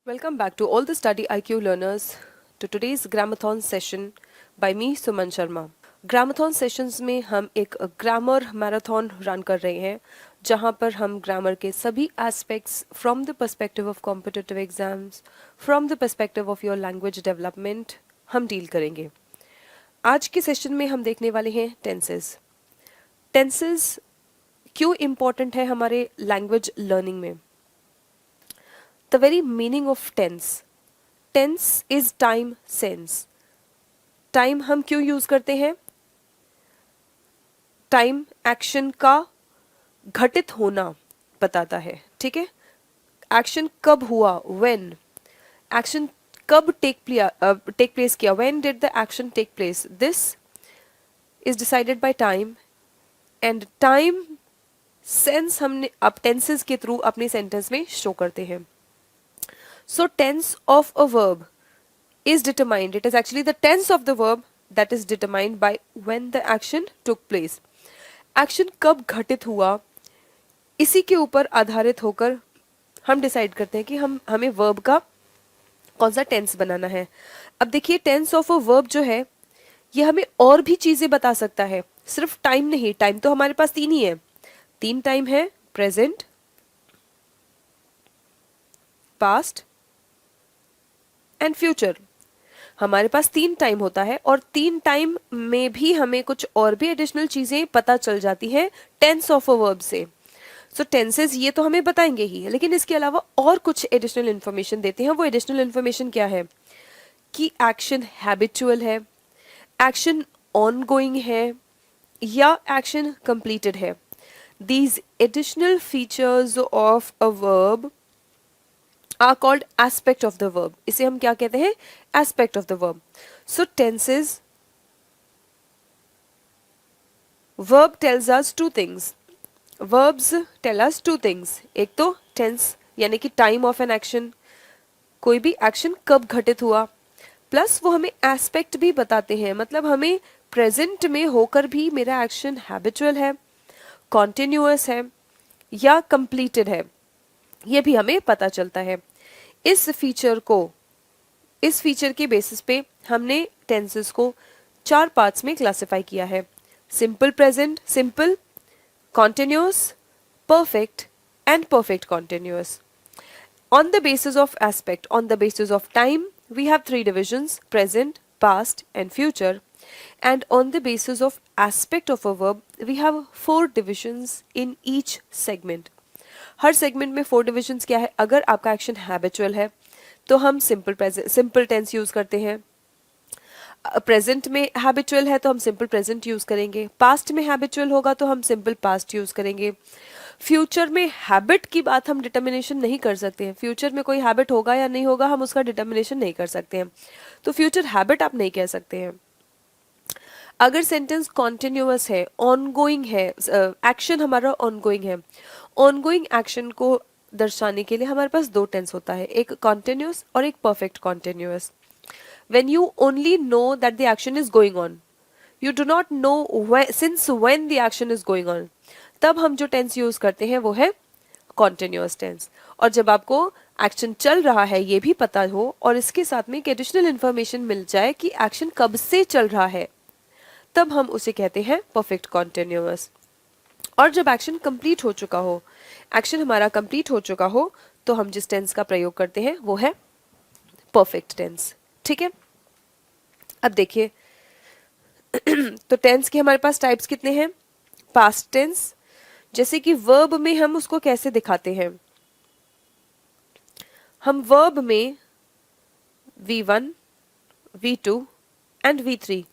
Welcome back to all the Study IQ learners to today's Grammathon session by me Suman Sharma. ग्रामाथन sessions में हम एक grammar marathon run कर रहे हैं जहां पर हम ग्रामर के सभी aspects from the perspective of competitive exams from the perspective of your language development हम डील करेंगे। आज के सेशन में हम देखने वाले हैं टेंसेस। टेंसेस क्यों इम्पोर्टेंट है हमारे लैंग्वेज लर्निंग में? The very meaning of tense. Tense is time sense. Time हम क्यों यूज करते हैं? टाइम एक्शन का घटित होना बताता है, ठीक है? एक्शन कब हुआ, when. एक्शन कब टेक प्लेस किया, when did the action take place. This is decided by time and time sense हमने अब टेंसेस के थ्रू अपने सेंटेंस में शो करते हैं। So tense of a verb is determined. It is actually the tense of the verb that is determined by when the action took place. Action कब घटित हुआ, इसी के ऊपर आधारित होकर हम डिसाइड करते हैं कि हमें verb का कौन सा टेंस बनाना है। अब देखिए टेंस ऑफ अ वर्ब जो है ये हमें और भी चीजें बता सकता है, सिर्फ टाइम नहीं। टाइम तो हमारे पास तीन ही है, तीन टाइम है, प्रेजेंट, पास्ट एंड फ्यूचर। हमारे पास तीन टाइम होता है और तीन टाइम में भी हमें कुछ और भी एडिशनल चीजें पता चल जाती हैं टेंस ऑफ अ वर्ब से। सो टेंसेस ये तो हमें बताएंगे ही, लेकिन इसके अलावा और कुछ एडिशनल इन्फॉर्मेशन देते हैं। वो एडिशनल इन्फॉर्मेशन क्या है कि एक्शन हैबिचुअल है, एक्शन ऑनगोइंग है या एक्शन कंप्लीटेड है। These additional features of a verb are called aspect of the verb. इसे हम क्या कहते हैं? Aspect of the verb. So tenses, verb tells us two things. Verbs tell us two things. एक तो tense यानी कि time of an action, कोई भी action कब घटित हुआ, प्लस वो हमें aspect भी बताते हैं, मतलब हमें present में होकर भी मेरा action habitual है, continuous है या completed है, ये भी हमें पता चलता है। इस फीचर के बेसिस पे हमने टेंसेस को चार पार्ट्स में क्लासिफाई किया है। Simple present, simple, continuous, perfect and perfect continuous. On the basis of aspect, on the basis of time, we have three divisions, present, past and future. And on the basis of aspect of a verb, we have four divisions in each segment. हर segment में four divisions क्या है? अगर आपका action habitual है तो हम simple tense use करते हैं, प्रेजेंट में हैबिचुअल है तो हम सिंपल प्रेजेंट यूज करेंगे, पास्ट में हैबिचुअल होगा तो हम सिंपल पास्ट यूज करेंगे। फ्यूचर में हैबिट की बात हम डिटर्मिनेशन नहीं कर सकते हैं, फ्यूचर में कोई हैबिट होगा या नहीं होगा हम उसका डिटर्मिनेशन नहीं कर सकते हैं, तो फ्यूचर हैबिट आप नहीं कह सकते हैं। अगर सेंटेंस कॉन्टिन्यूअस है, ऑनगोइंग है, एक्शन हमारा ऑनगोइंग है, ऑनगोइंग एक्शन को दर्शाने के लिए हमारे पास दो टेंस होता है, एक कॉन्टिन्यूअस और एक perfect continuous. When you only know that the action is going on, you do not know since when the action is going on, तब हम जो टेंस यूज करते हैं वो है कॉन्टिन्यूअस टेंस। और जब आपको एक्शन चल रहा है ये भी पता हो और इसके साथ में एक एडिशनल इन्फॉर्मेशन मिल जाए कि एक्शन कब से चल रहा है, तब हम उसे कहते हैं परफेक्ट कॉन्टिन्यूअस। और जब एक्शन कंप्लीट हो चुका हो, एक्शन हमारा कंप्लीट हो चुका हो, तो हम जिस टेंस का प्रयोग करते हैं वो है परफेक्ट टेंस, ठीक है? अब देखिए तो टेंस के हमारे पास टाइप्स कितने हैं? पास्ट टेंस, जैसे कि वर्ब में हम उसको कैसे दिखाते हैं? हम वर्ब में V1, V2 and V3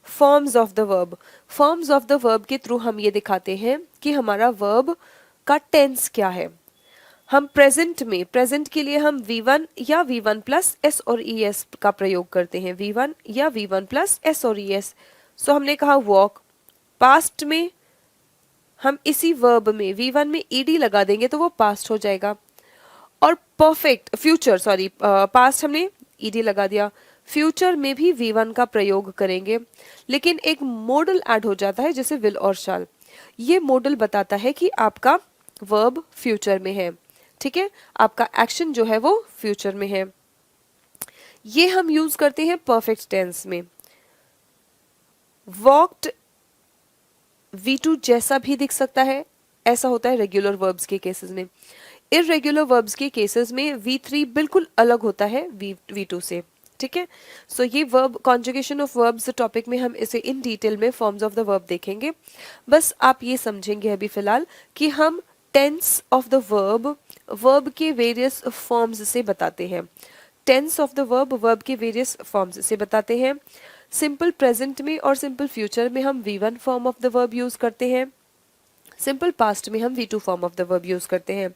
forms of the verb, forms of the verb के थ्रू हम ये दिखाते हैं कि हमारा वर्ब का टेंस क्या है। हम प्रेजेंट में, प्रेजेंट के लिए हम V1 या V1 प्लस S और ES का प्रयोग करते हैं, V1 या V1 प्लस S और ES। सो हमने कहा वॉक। पास्ट में हम इसी वर्ब में V1 में ED लगा देंगे तो वो पास्ट हो जाएगा। और परफेक्ट फ्यूचर, सॉरी पास्ट हमने ED लगा दिया, फ्यूचर में भी V1 का प्रयोग करेंगे, लेकिन एक मॉडल ऐड हो जाता है जैसे विल और शाल। ये मॉडल बताता है कि आपका वर्ब फ्यूचर में है। ठीक है, आपका एक्शन जो है वो फ्यूचर में है। ये हम यूज करते हैं परफेक्ट टेंस में। वॉक्ड V2 जैसा भी दिख सकता है, ऐसा होता है रेगुलर वर्ब्स के केसेस में। इररेगुलर वर्ब्स के केसेस में V3 बिल्कुल अलग होता है V2 से। ठीक है, सो ये verb conjugation of verbs topic में हम इसे इन डिटेल में फॉर्म्स ऑफ द वर्ब देखेंगे। बस आप ये समझेंगे अभी फिलहाल कि हम टेंस ऑफ द वर्ब के वेरियस फॉर्म्स से बताते हैं। टेंस ऑफ द वर्ब के वेरियस फॉर्म्स से बताते हैं। सिंपल प्रेजेंट में और सिंपल फ्यूचर में हम V1 form of the verb use करते हैं। सिंपल पास्ट में हम V2 form of the verb use करते हैं।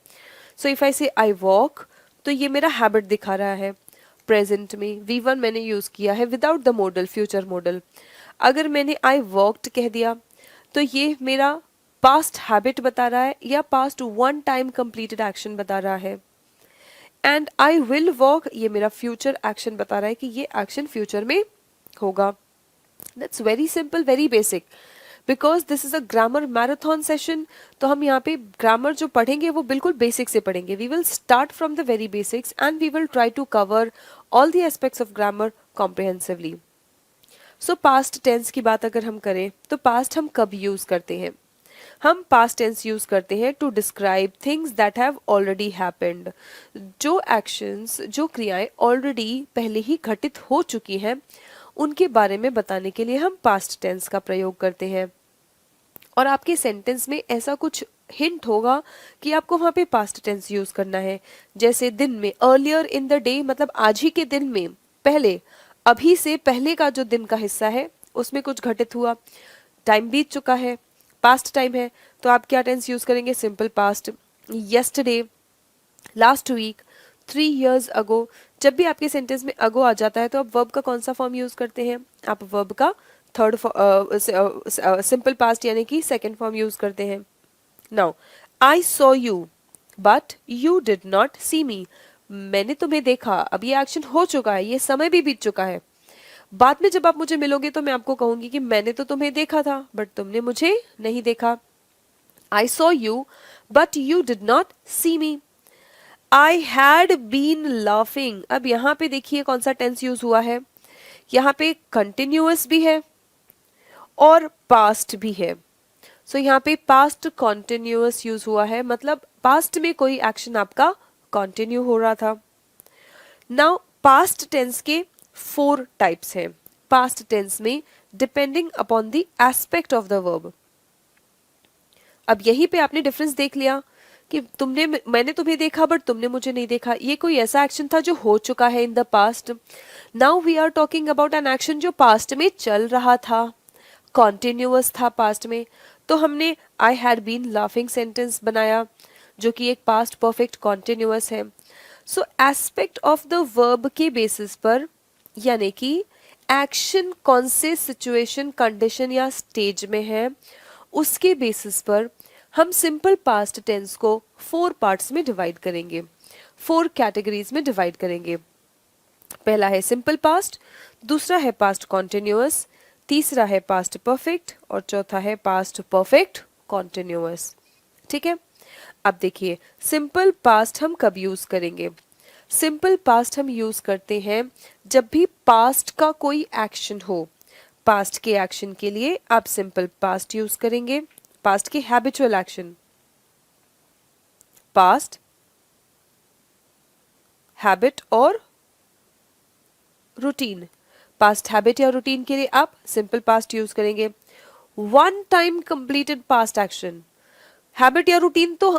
सो इफ आई से आई वॉक, तो ये मेरा हैबिट दिखा रहा है। प्रेजेंट में V1 मैंने यूज किया है without the model, future model. अगर मैंने आई वॉक्ड कह दिया तो ये मेरा पास्ट हैबिट बता रहा है या past one time completed action बता रहा है। एंड आई विल वॉक, ये मेरा फ्यूचर एक्शन बता रहा है कि ये एक्शन फ्यूचर में होगा। That's very simple, very basic, because this is a grammar marathon session. तो हम यहाँ पे ग्रामर जो पढ़ेंगे वो बिल्कुल बेसिक से पढ़ेंगे। We will start from the very basics and we will try to cover all the aspects of grammar comprehensively. So past tense की बात अगर हम करें तो पास्ट हम कब यूज करते हैं? हम पास्ट टेंस यूज करते हैं to describe things that have already happened. जो एक्शंस, जो क्रियाएं ऑलरेडी पहले ही घटित हो चुकी हैं, उनके बारे में बताने के लिए हम पास्ट टेंस का प्रयोग करते हैं। और आपके सेंटेंस में ऐसा कुछ हिंट होगा कि आपको वहां पे पास्ट टेंस यूज करना है। जैसे दिन में, अर्लियर इन द डे, मतलब आज ही के दिन में, पहले, अभी से पहले का जो दिन का हिस्सा है उसमें कुछ घटित हुआ, टाइम बीत चुका है, पास्ट टाइम है, तो आप क्या टेंस यूज करेंगे? Simple past. Yesterday, last week, 3 years ago. जब भी आपके सेंटेंस में अगो आ जाता है तो आप वर्ब का कौन सा फॉर्म यूज करते हैं? आप वर्ब का थर्ड सिंपल पास्ट यानी कि सेकंड फॉर्म यूज करते हैं। Now I saw you but you did not see me. मैंने तुम्हें देखा, अब ये एक्शन हो चुका है, ये समय भी बीत चुका है। बाद में जब आप मुझे मिलोगे तो मैं आपको कहूंगी कि मैंने तो तुम्हें देखा था बट तुमने मुझे नहीं देखा। I saw you but you did not see me. I had been laughing. अब यहाँ पे देखिए कौन सा टेंस यूज हुआ है। यहाँ पे कंटिन्यूअस भी है और पास्ट भी है। सो यहाँ पे पास्ट कॉन्टिन्यूअस यूज हुआ है, मतलब पास्ट में कोई एक्शन आपका कंटिन्यू हो रहा था। नाउ पास्ट टेंस के 4 टाइप्स हैं। पास्ट टेंस में depending upon the aspect of the verb. अब यहीं पे आपने डिफरेंस देख लिया कि मैंने तुम्हें देखा बट तुमने मुझे नहीं देखा। ये कोई ऐसा एक्शन था जो हो चुका है in the past. Now we are talking about an action जो पास्ट में चल रहा था, कॉन्टिन्यूअस था पास्ट में। तो हमने I had been laughing sentence बनाया जो कि एक पास्ट परफेक्ट कॉन्टिन्यूअस है। So aspect of the verb के बेसिस पर, यानी कि एक्शन कौन से सिचुएशन, कंडीशन या स्टेज में है, उसके बेसिस पर हम सिंपल पास्ट टेंस को 4 पार्ट्स में डिवाइड करेंगे, 4 कैटेगरीज में डिवाइड करेंगे। पहला है सिंपल पास्ट, दूसरा है पास्ट कॉन्टिन्यूअस, तीसरा है पास्ट परफेक्ट और चौथा है पास्ट परफेक्ट कॉन्टिन्यूअस। ठीक है, अब देखिए सिंपल पास्ट हम कब यूज करेंगे? सिंपल पास्ट हम यूज करते हैं जब भी पास्ट का कोई एक्शन हो। पास्ट के एक्शन के लिए आप सिंपल पास्ट यूज करेंगे। पास्ट के हैबिचुअल एक्शन, पास्ट, हैबिट और रूटीन। पास्ट हैबिट या रूटीन के लिए आप सिंपल पास्ट यूज करेंगे। One time completed past action, habit या रूटीन तो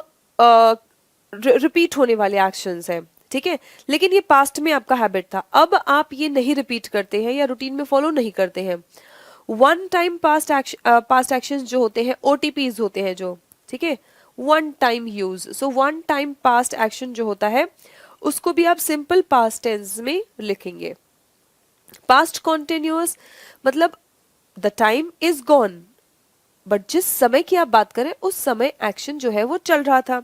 रिपीट होने वाले एक्शंस हैं, ठीक है, लेकिन ये पास्ट में आपका हैबिट था, अब आप ये नहीं रिपीट करते हैं या रूटीन में फॉलो नहीं करते हैं। वन टाइम पास्ट एक्शंस जो होते हैं OTPs होते हैं जो, ठीक है, one time use. So one time past action जो होता है उसको भी आप सिंपल पास्ट टेंस में लिखेंगे। पास्ट कॉन्टिन्यूअस मतलब the time is gone, but जिस समय की आप बात करें उस समय एक्शन जो है वो चल रहा था,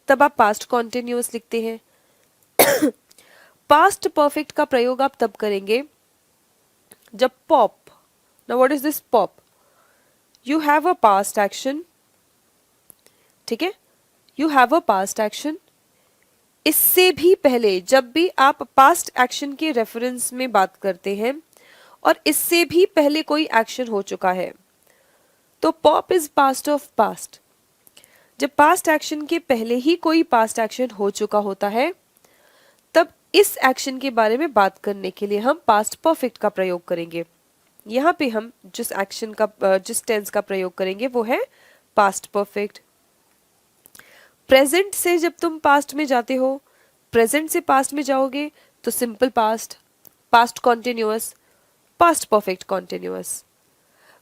तब आप पास्ट कॉन्टिन्यूअस लिखते हैं। पास्ट परफेक्ट का प्रयोग आप तब करेंगे जब pop, now what is this pop? You have a past action, ठीक है, you have a past action इससे भी पहले जब भी आप पास्ट एक्शन के रेफरेंस में बात करते हैं और इससे भी पहले कोई एक्शन हो चुका है तो pop is past of past. जब पास्ट एक्शन के पहले ही कोई पास्ट एक्शन हो चुका होता है तब इस एक्शन के बारे में बात करने के लिए हम पास्ट परफेक्ट का प्रयोग करेंगे। यहाँ पे हम जिस टेंस का प्रयोग करेंगे वो है पास्ट परफेक्ट। प्रेजेंट से जब तुम पास्ट में जाते हो, प्रेजेंट से पास्ट में जाओगे तो simple past, past continuous, past perfect continuous.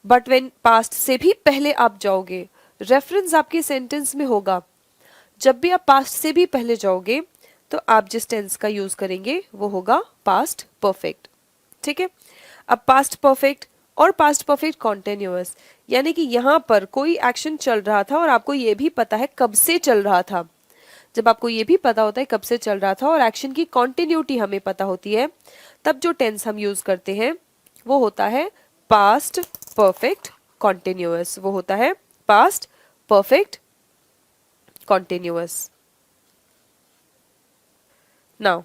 But when past से भी पहले आप जाओगे, रेफरेंस आपके सेंटेंस में होगा, जब भी आप पास्ट से भी पहले जाओगे तो आप जिस टेंस का यूज करेंगे वो होगा पास्ट परफेक्ट। ठीक है, अब पास्ट परफेक्ट और पास्ट परफेक्ट कॉन्टिन्यूअस, यानी कि यहाँ पर कोई एक्शन चल रहा था और आपको ये भी पता है कब से चल रहा था। जब आपको ये भी पता होता है कब से चल रहा था और एक्शन की कॉन्टिन्यूटी हमें पता होती है, तब जो टेंस हम यूज करते हैं वो होता है पास्ट परफेक्ट कॉन्टिन्यूअस। वो होता है past perfect continuous. Now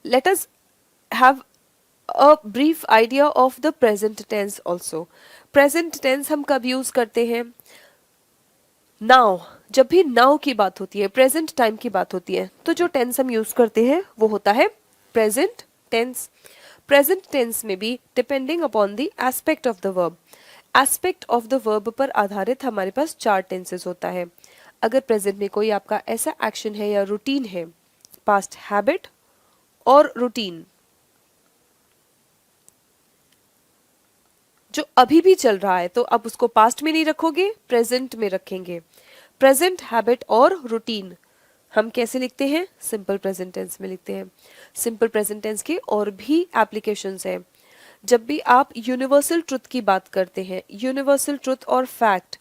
let us have a brief idea of the present tense also. present tense हम कब यूज करते हैं? now, जब भी now की बात होती है, present time की बात होती है, तो जो tense हम यूज करते हैं वो होता है present tense. present tense में भी depending upon the aspect of the verb, aspect of the verb पर आधारित हमारे पास 4 tenses होता है। अगर present में कोई आपका ऐसा action है या routine है, past habit और रूटीन जो अभी भी चल रहा है, तो आप उसको पास्ट में नहीं रखोगे, प्रेजेंट में रखेंगे। प्रेजेंट हैबिट और रूटीन हम कैसे लिखते हैं? सिंपल प्रेजेंट टेंस में लिखते हैं। सिंपल प्रेजेंट टेंस के और भी एप्लीकेशंस हैं। जब भी आप यूनिवर्सल ट्रुथ की बात करते हैं, यूनिवर्सल ट्रुथ और फैक्ट,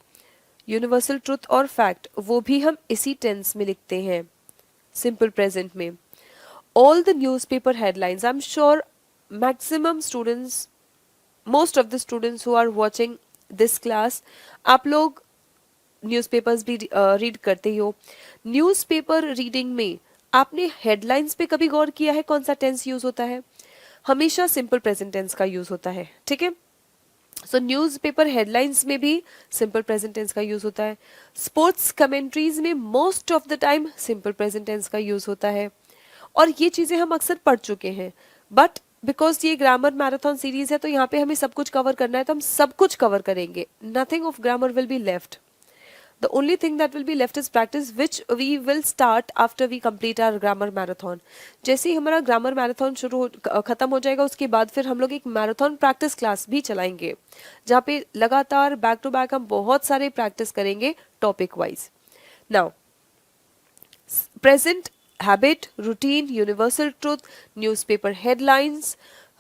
यूनिवर्सल ट्रुथ और फैक्ट वो भी हम इसी टेंस में लिखते हैं, सिंपल प्रेजेंट में। all the newspaper headlines, I'm sure maximum students, most of the students who are watching this class, आप लोग न्यूज़पेपर्स भी रीड करते ही हो। न्यूज़पेपर रीडिंग में आपने हेडलाइंस पे कभी गौर किया है कौन सा टेंस यूज होता है? हमेशा सिंपल प्रेजेंट टेंस का यूज होता है। ठीक है, सो न्यूज़पेपर हेडलाइंस में भी सिंपल प्रेजेंट टेंस का यूज होता है। स्पोर्ट्स कमेंट्रीज में most of the time simple present tense का यूज होता है। और ये चीजें हम अक्सर पढ़ चुके हैं, बट बिकॉज ये ग्रामर मैराथन सीरीज है तो यहाँ पे हमें सब कुछ कवर करना है, तो हम सब कुछ कवर करेंगे। Nothing of grammar will be left. The only thing that will be left is practice, which we will start after we complete our grammar marathon. जैसे ही हमारा ग्रामर मैराथन खत्म हो जाएगा, उसके बाद फिर हम लोग एक मैराथन प्रैक्टिस क्लास भी चलाएंगे, जहाँ पे लगातार बैक टू बैक हम बहुत सारे प्रैक्टिस करेंगे topic wise. Now present habit, routine, universal truth, newspaper headlines,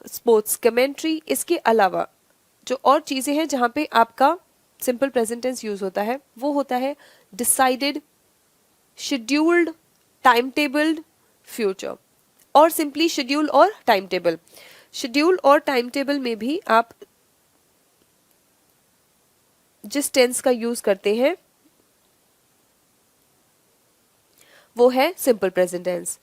sports commentary, इसके अलावा जो और चीज़ें हैं जहाँ पे आपका सिंपल प्रेजेंट टेंस यूज होता है वो होता है decided, scheduled, time tabled, future, और सिंपली शेड्यूल और टाइम टेबल। शेड्यूल और टाइम टेबल में भी आप जिस टेंस का यूज करते हैं वो है simple present tense.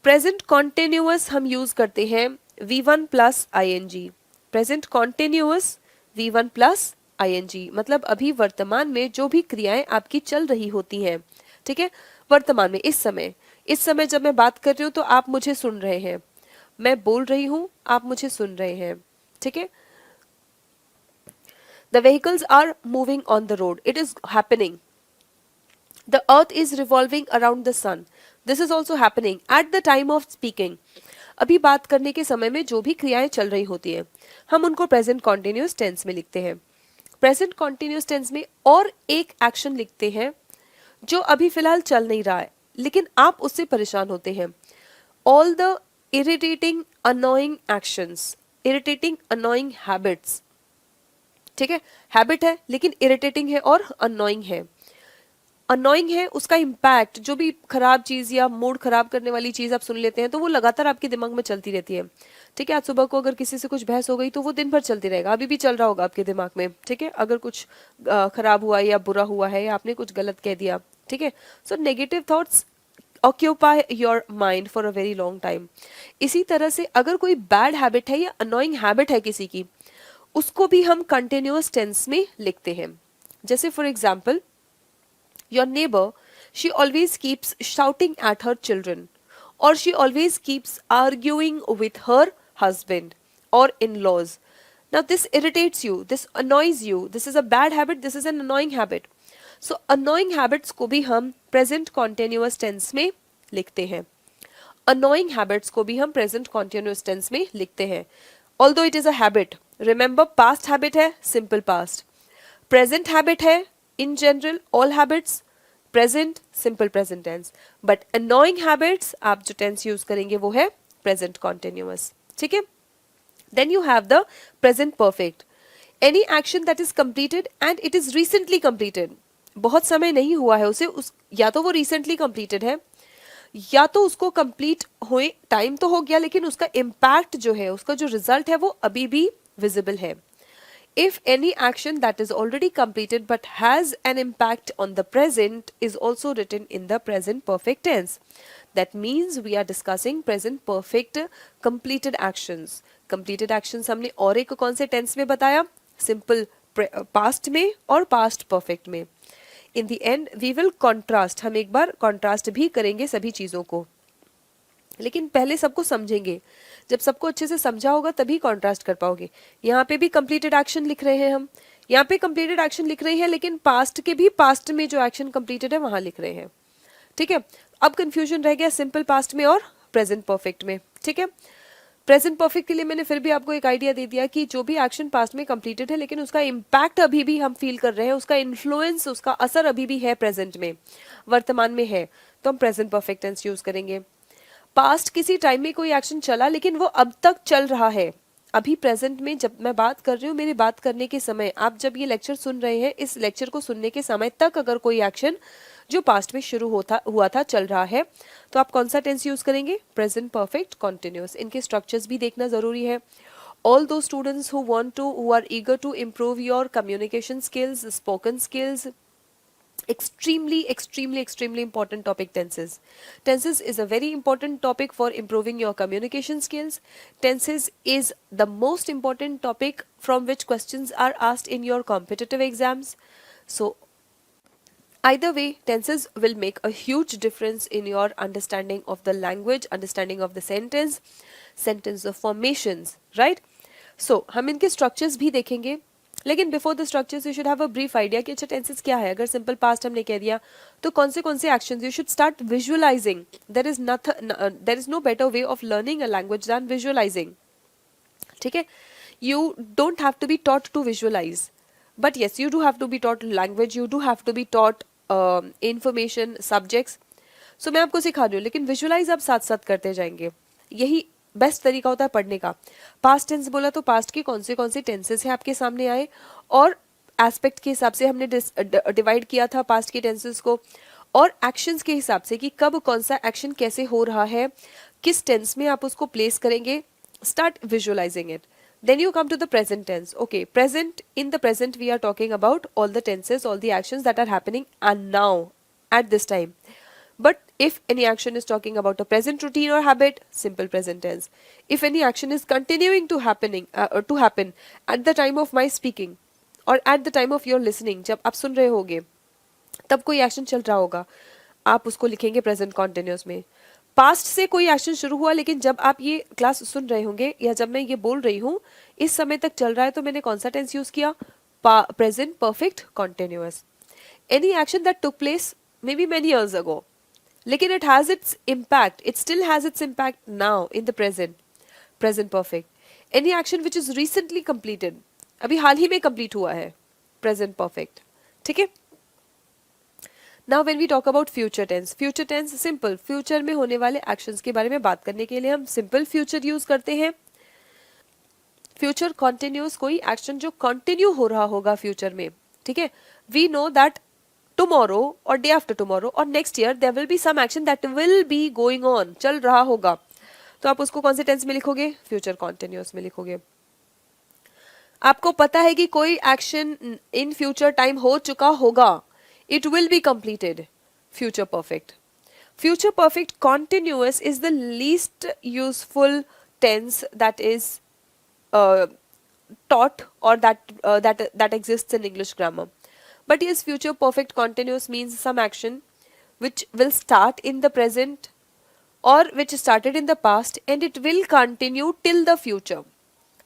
Present continuous हम यूज करते हैं V1 plus ING। Present continuous V1 plus ING मतलब अभी वर्तमान में जो भी क्रियाएं आपकी चल रही होती हैं, ठीक है, वर्तमान में इस समय जब मैं बात कर रही हूँ तो आप मुझे सुन रहे हैं, मैं बोल रही हूँ, आप मुझे सुन रहे हैं। ठीक है, the vehicles are moving on the road, it is happening. The earth is revolving around the sun. This is also happening at the time of speaking. अभी बात करने के समय में जो भी क्रियाएं चल रही होती हैं, हम उनको प्रेजेंट कॉन्टिन्यूस टेंस में लिखते हैं। प्रेजेंट कॉन्टिन्यूस टेंस में और एक एक्शन लिखते हैं जो अभी फिलहाल चल नहीं रहा है, लेकिन आप उससे परेशान होते हैं। All the irritating, annoying actions, irritating, annoying habits. ठीक है, हैबिट है लेकिन इरिटेटिंग है और अनोइंग है। अनोइंग है, उसका इम्पैक्ट, जो भी खराब चीज या मूड खराब करने वाली चीज आप सुन लेते हैं तो वो लगातार आपके दिमाग में चलती रहती है। ठीक है, आज सुबह को अगर किसी से कुछ बहस हो गई तो वो दिन भर चलती रहेगा, अभी भी चल रहा होगा आपके दिमाग में। ठीक है, अगर कुछ खराब हुआ या बुरा हुआ है या आपने कुछ गलत कह दिया, ठीक है, so negative thoughts occupy your mind for a very long time. इसी तरह से अगर कोई बैड हैबिट है या अनोइंग हैबिट है किसी की, उसको भी हम कंटिन्यूअस टेंस में लिखते हैं। जैसे for example, your neighbour, she always keeps shouting at her children, और she always keeps arguing with her husband or in-laws. Now this irritates you, this annoys you, this is a bad habit, this is an annoying habit. So annoying habits को भी हम present continuous tense में लिखते हैं। annoying habits को भी हम present continuous tense में लिखते हैं। although it is a habit, remember past habit है simple past, present habit है in general all habits, present simple present tense, but annoying habits आप जो tense use करेंगे वो है present continuous। ठीक है। Then you have the present perfect, any action that is completed and it is recently completed, बहुत समय नहीं हुआ है उसे, उस या तो वो रिसेंटली कंप्लीटेड है या तो उसको कंप्लीट हुए टाइम तो हो गया, लेकिन उसका इम्पैक्ट जो है, उसका जो रिजल्ट है वो अभी भी विजिबल है। If any action that is already completed but has an impact on the present is also written in the present perfect tense. That means we are discussing present perfect completed actions. Completed actions हमने और एक कौन से tense में बताया? Simple past में और past perfect में। In the end we will contrast, हम एक बार contrast भी करेंगे सभी चीज़ों को, लेकिन पहले सबको समझेंगे। जब सबको अच्छे से समझा होगा तभी कॉन्ट्रास्ट कर पाओगे। यहाँ पे भी कंप्लीटेड एक्शन लिख रहे हैं हम, यहाँ पे कंप्लीटेड एक्शन लिख रहे हैं, लेकिन पास्ट के भी पास्ट में जो एक्शन कंप्लीटेड है वहां लिख रहे हैं। ठीक है, अब कंफ्यूजन रह गया सिंपल पास्ट में और प्रेजेंट परफेक्ट में। ठीक है, प्रेजेंट परफेक्ट के लिए मैंने फिर भी आपको एक आइडिया दे दिया कि जो भी एक्शन पास्ट में कंप्लीटेड है लेकिन उसका इम्पैक्ट अभी भी हम फील कर रहे हैं, उसका इन्फ्लुएंस, उसका असर अभी भी है प्रेजेंट में, वर्तमान में है, तो हम प्रेजेंट परफेक्ट टेंस यूज करेंगे। पास्ट किसी टाइम में कोई एक्शन चला लेकिन वो अब तक चल रहा है, अभी प्रेजेंट में जब मैं बात कर रही हूँ, मेरी बात करने के समय, आप जब ये लेक्चर सुन रहे हैं, इस लेक्चर को सुनने के समय तक अगर कोई एक्शन जो पास्ट में शुरू हुआ था चल रहा है, तो आप कौन सा टेंस यूज करेंगे? Present perfect continuous. इनके स्ट्रक्चर्स भी देखना जरूरी है। All those students who are eager to improve your communication skills, spoken skills, extremely important topic, tenses is a very important topic for improving your communication skills. Tenses is the most important topic from which questions are asked in your competitive exams. So either way, tenses will make a huge difference in your understanding of the language, understanding of the sentence of formations, right? So हम इनके structures भी देखेंगे, लेकिन before the structures you should have a brief idea कि अच्छा tenses क्या है। अगर सिंपल पास्ट हमने कह दिया तो कौन से actions, you should start visualising. There is no better way of learning a language than visualising. ठीक है, you don't have to be taught to visualise, but yes you do have to be taught language, you do have to be taught information, subjects. So मैं आपको सिखा रही हूँ, लेकिन visualise आप साथ साथ करते जाएंगे, यही बेस्ट तरीका होता है पढ़ने का। पास्ट टेंस बोला तो पास्ट के कौन से टेंसेस हैं आपके सामने आए, और एस्पेक्ट के हिसाब से हमने डिवाइड किया था पास्ट के टेंसेस को, और एक्शंस के हिसाब से कि कब कौन सा एक्शन कैसे हो रहा है, किस टेंस में आप उसको प्लेस करेंगे। Start visualising it, then you come to the present tense. Okay, in the present we are talking about all the tenses, all the actions that are happening and now at this time. But if any action is talking about a present routine or habit, simple present tense. If any action is continuing to happen at the time of my speaking or at the time of your listening, जब आप सुन रहे होगे तब कोई action चल रहा होगा, आप उसको लिखेंगे प्रेजेंट कॉन्टिन्यूस में। पास्ट से कोई एक्शन शुरू हुआ लेकिन जब आप ये क्लास सुन रहे होंगे या जब मैं ये बोल रही हूँ इस समय तक चल रहा है, तो मैंने कौन सा टेंस यूज किया? Present perfect continuous. Any action that took place may be many years ago, लेकिन it has its impact, it still has its impact now in the present perfect. Any action which is recently completed, अभी हाल ही में complete हुआ है, present perfect. ठीक है? Now when we talk about future tense simple, future में होने वाले actions के बारे में बात करने के लिए हम simple future use करते हैं। future continuous कोई action जो continue हो रहा होगा future में, ठीक है? We know that tomorrow or day after tomorrow or next year there will be some action that will be going on, चल रहा होगा, तो आप उसको कौन से टेंस में लिखोगे? फ्यूचर कॉन्टिन्यूअस में लिखोगे। आपको पता है कि कोई एक्शन इन फ्यूचर टाइम हो चुका होगा, it will be completed, future perfect. Future perfect continuous is the least useful tense that is uh, taught or that exists in English grammar. But yes, future perfect continuous means some action which will start in the present or which started in the past and it will continue till the future.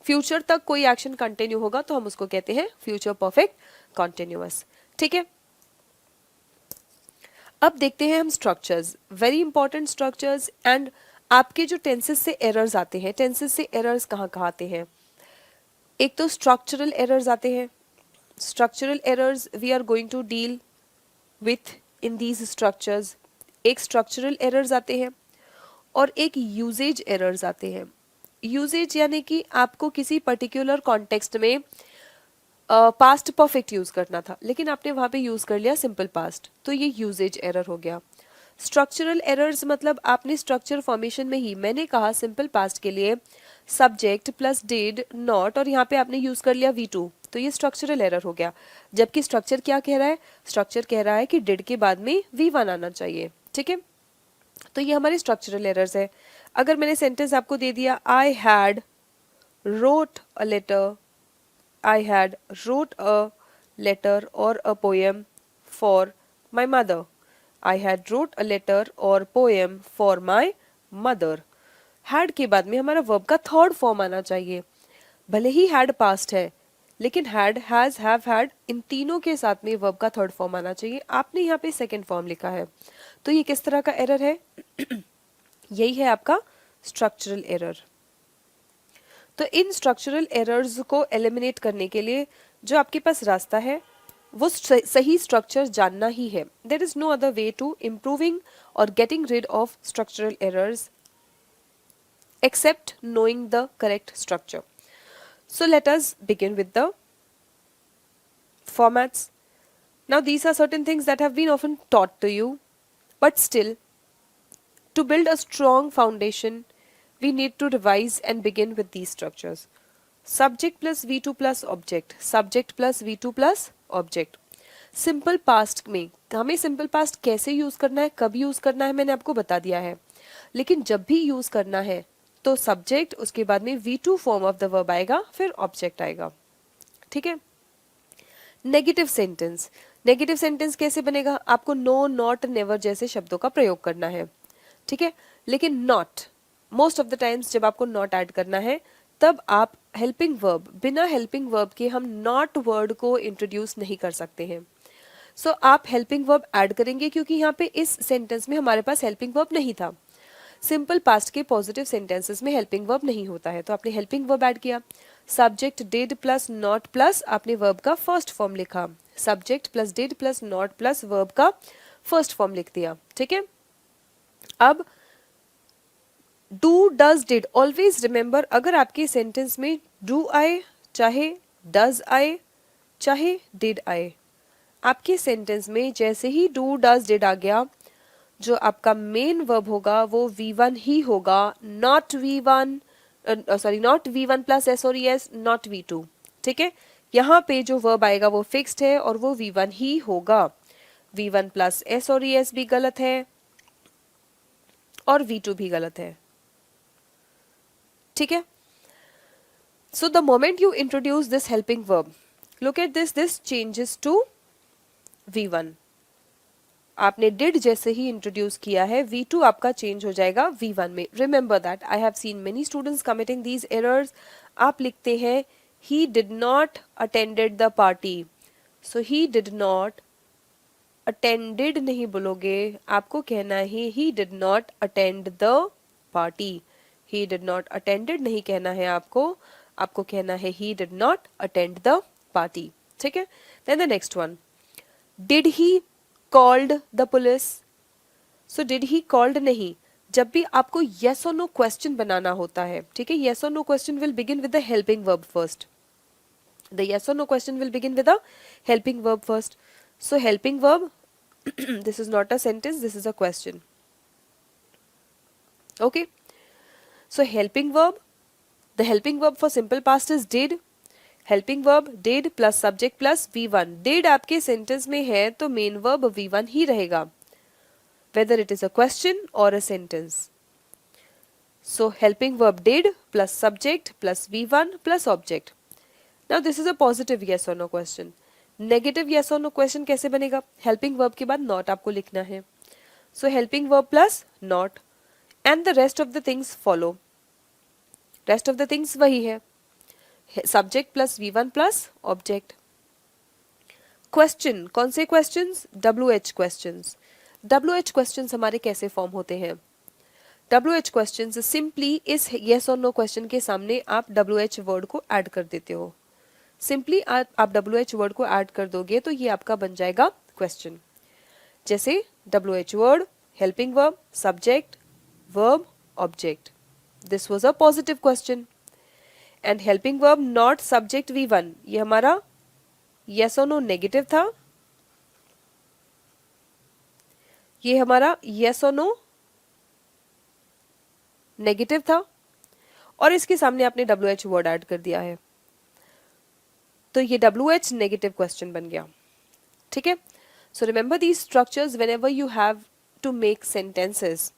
Future तक कोई action continue होगा तो हम उसको कहते हैं future perfect continuous. ठीक है, अब देखते हैं हम structures, very important structures. And आपके जो टेंसेस से एरर्स आते हैं, टेंसेस से एरर्स कहाँ कहाँ आते हैं? एक तो स्ट्रक्चरल एरर्स आते हैं. Structural errors we are going to deal with in these structures. एक स्ट्रक्चरल एरर्स आते हैं और एक यूजेज एरर्स आते हैं. यूजेज यानी कि आपको किसी पर्टिकुलर कॉन्टेक्स्ट में पास्ट परफेक्ट यूज करना था लेकिन आपने वहां पे यूज कर लिया सिंपल पास्ट, तो ये यूजेज एरर हो गया. स्ट्रक्चरल एरर्स मतलब आपने स्ट्रक्चर फॉर्मेशन में ही, मैंने कहा सिंपल पास्ट के लिए सब्जेक्ट प्लस डिड नॉट और यहाँ पे आपने यूज कर लिया V2, तो ये स्ट्रक्चरल एरर हो गया. जबकि स्ट्रक्चर क्या कह रहा है? स्ट्रक्चर कह रहा है कि डिड के बाद में V1 आना चाहिए. ठीक है, तो ये हमारे स्ट्रक्चरल एरर्स है. अगर मैंने सेंटेंस आपको दे दिया I had wrote a letter, I had wrote a letter or a poem for my mother. I had wrote a letter or poem for my mother. Had के बाद में हमारा verb का थर्ड फॉर्म आना चाहिए. भले ही had past है लेकिन had, has, have, had इन तीनों के साथ में verb का थर्ड फॉर्म आना चाहिए. आपने यहाँ पे सेकेंड फॉर्म लिखा है, तो ये किस तरह का एरर है? यही है आपका स्ट्रक्चरल एरर. तो इन स्ट्रक्चरल एरर्स को एलिमिनेट करने के लिए जो आपके पास रास्ता है वो सही स्ट्रक्चर जानना ही है. There is no other way to improving और getting rid of structural errors except knowing the correct structure. So let us begin with the formats. Now these are certain things that have been often taught to you, but still, to build a strong foundation, we need to revise and begin with these structures. Subject plus V2 plus object, subject plus V2 plus object. Simple past में हमें simple past कैसे use करना है, कब use करना है, मैंने आपको बता दिया है. लेकिन जब भी यूज करना है तो सब्जेक्ट, उसके बाद में V2 form of the verb आएगा, फिर ऑब्जेक्ट आएगा. ठीक है. नेगेटिव सेंटेंस, नेगेटिव सेंटेंस कैसे बनेगा? आपको नो, नॉट, नेवर जैसे शब्दों का प्रयोग करना है. ठीक है, लेकिन not, most of the times जब आपको नॉट ऐड करना है तब आप हेल्पिंग वर्ब, बिना हेल्पिंग वर्ब के हम नॉट वर्ड को इंट्रोड्यूस नहीं कर सकते हैं. सो आप हेल्पिंग वर्ब ऐड करेंगे क्योंकि यहाँ पे इस सेंटेंस में हमारे पास हेल्पिंग वर्ब नहीं था. सिंपल पास्ट के पॉजिटिव सेंटेंसेस में हेल्पिंग वर्ब नहीं होता है, तो आपने हेल्पिंग वर्ब ऐड किया. Subject did plus not plus आपने वर्ब का फर्स्ट फॉर्म लिखा. Subject plus did plus not plus verb का फर्स्ट फॉर्म लिख दिया. ठीक है. अब do, does, did, always remember, अगर आपके सेंटेंस में डू आए, चाहे डज आए, चाहे डिड आए, आपके सेंटेंस में जैसे ही डू, डज, डिड आ गया, जो आपका मेन वर्ब होगा वो V1 ही होगा, not V1, sorry not V1 plus S और ES, नॉट V2. ठीक है, यहाँ पे जो वर्ब आएगा वो फिक्स्ड है और वो V1 ही होगा. V1 प्लस S और ES भी गलत है और V2 भी गलत है. ठीक है. So the moment you introduce this helping verb, look at this changes to V1. आपने डिड जैसे ही इंट्रोड्यूस किया है, V2 आपका चेंज हो जाएगा V1 में. Remember that I have seen many students committing these errors. आप लिखते हैं he did not attended the party. So he did not, attended नहीं बोलोगे, आपको कहना है he did not attend the party. He did not attended नहीं कहना है आपको, आपको कहना है he did not attend the party. ठीक है. Then the next one, did he called the police. So did he called नहीं, जब भी आपको yes और no क्वेश्चन बनाना होता है, ठीक है, yes और no question will begin with the helping verb first. The yes और no question will begin with the helping verb first. So helping verb, this is not a sentence, this is a question. Okay, so helping verb, the helping verb for simple past is did. Helping verb did plus subject plus V1. Did आपके sentence में है तो main verb V1 ही रहेगा. whether it is a question or a sentence. So helping verb did plus subject plus V1 plus object. Now this is a positive yes or no question. Negative yes or no question कैसे बनेगा? Helping verb के बाद not आपको लिखना है. So helping verb plus not and the rest of the things follow. Rest of the things वही है. Subject plus V1 plus object. Question, कौन से questions? WH questions. WH questions हमारे कैसे फॉर्म होते हैं? WH questions सिंपली इस yes और no question के सामने आप WH वर्ड को ऐड कर देते हो. सिंपली आप WH वर्ड को ऐड कर दोगे तो ये आपका बन जाएगा क्वेश्चन. जैसे WH word, helping verb, subject, verb, object. This was a positive question. And helping verb not subject V1, ये हमारा yes और no नेगेटिव था. ये हमारा yes और no नेगेटिव था और इसके सामने आपने WH वर्ड ऐड कर दिया है तो ये WH नेगेटिव क्वेश्चन बन गया. ठीक है. So remember these structures whenever you have to make sentences.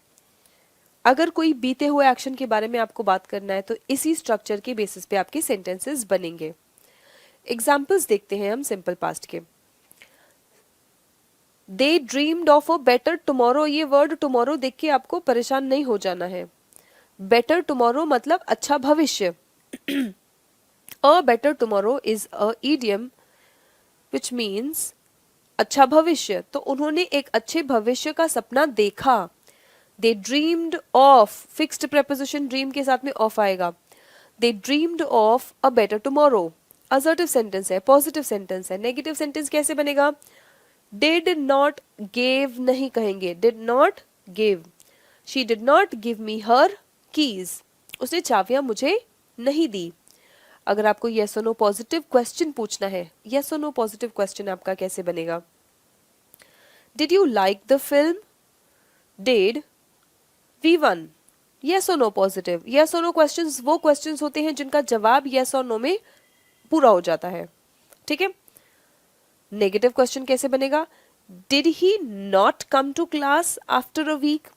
अगर कोई बीते हुए एक्शन के बारे में आपको बात करना है तो इसी स्ट्रक्चर के बेसिस पे आपके सेंटेंसेस बनेंगे. एग्जाम्पल्स देखते हैं हम सिंपल पास्ट के. They dreamed of a better tomorrow. ये वर्ड टुमारो देख के आपको परेशान नहीं हो जाना है. बेटर टुमारो मतलब अच्छा भविष्य. A better tomorrow is a idiom which means अच्छा भविष्य. तो उन्होंने एक अच्छे भविष्य का सपना देखा. They dreamed of, fixed preposition dream के साथ में of आएगा. They dreamed of a better tomorrow. Assertive sentence है, positive sentence है. Negative sentence कैसे बनेगा? Did not gave नहीं कहेंगे. Did not give. She did not give me her keys. उसने चाबियां मुझे नहीं दी. अगर आपको yes or no positive question पूछना है, yes or no positive question आपका कैसे बनेगा? Did you like the film? Did V1. yes or no positive. yes or no questions वो क्वेश्चंस होते हैं जिनका जवाब yes और no में पूरा हो जाता है. ठीक है. नेगेटिव क्वेश्चन कैसे बनेगा? Did he not come to class after a week?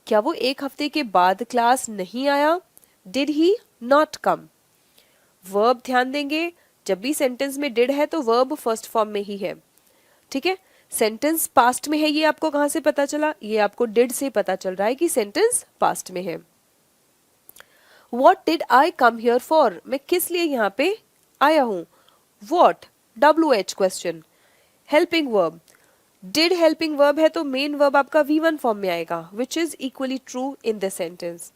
क्या वो एक हफ्ते के बाद क्लास नहीं आया? Did he not come? Verb ध्यान देंगे, जब भी सेंटेंस में डिड है तो वर्ब फर्स्ट फॉर्म में ही है. ठीक है. सेंटेंस पास्ट में है, ये आपको कहां से पता चला? ये आपको डिड से पता चल रहा है कि सेंटेंस पास्ट में है. What did I come here for? मैं किस लिए यहाँ पे आया हूं? What? WH question. Helping verb. Did helping verb है तो मेन वर्ब आपका V1 फॉर्म में आएगा, which is equally true in this sentence.